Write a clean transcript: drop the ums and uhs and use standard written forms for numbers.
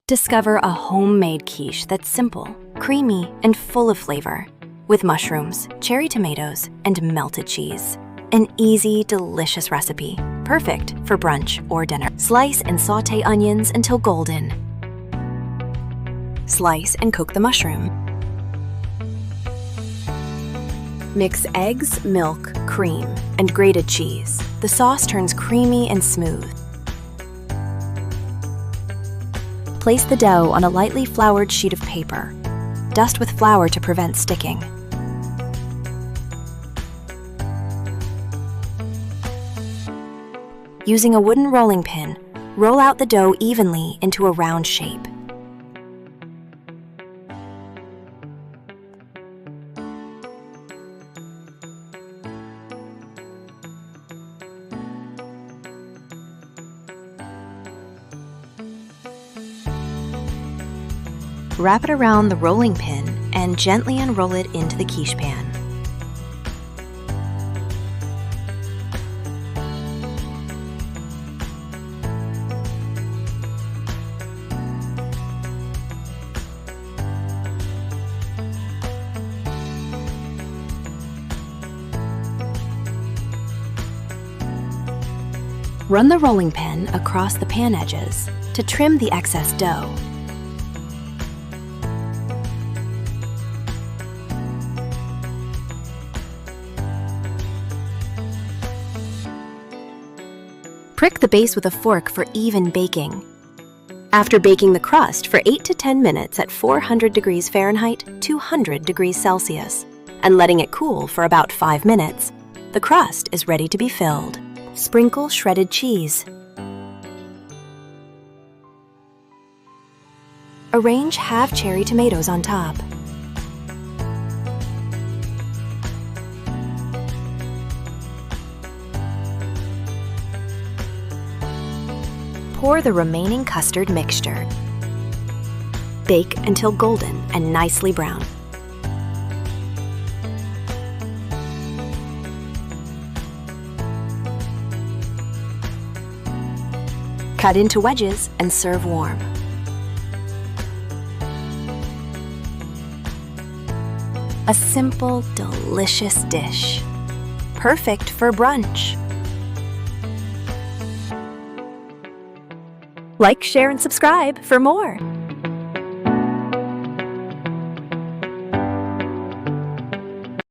Discover a homemade quiche that's simple, creamy, and full of flavor, with mushrooms, cherry tomatoes, and melted cheese. An easy, delicious recipe, perfect for brunch or dinner. Slice and sauté onions until golden. Slice and cook the mushroom. Mix eggs, milk, cream, and grated cheese. The sauce turns creamy and smooth. Place the dough on a lightly floured sheet of paper. Dust with flour to prevent sticking. Using a wooden rolling pin, roll out the dough evenly into a round shape. Wrap it around the rolling pin and gently unroll it into the quiche pan. Run the rolling pin across the pan edges to trim the excess dough. Prick the base with a fork for even baking. After baking the crust for 8 to 10 minutes at 400 degrees Fahrenheit, 200 degrees Celsius, and letting it cool for about 5 minutes, the crust is ready to be filled. Sprinkle shredded cheese. Arrange half cherry tomatoes on top. Pour the remaining custard mixture. Bake until golden and nicely brown. Cut into wedges and serve warm. A simple, delicious dish. Perfect for brunch. Like, share, and subscribe for more.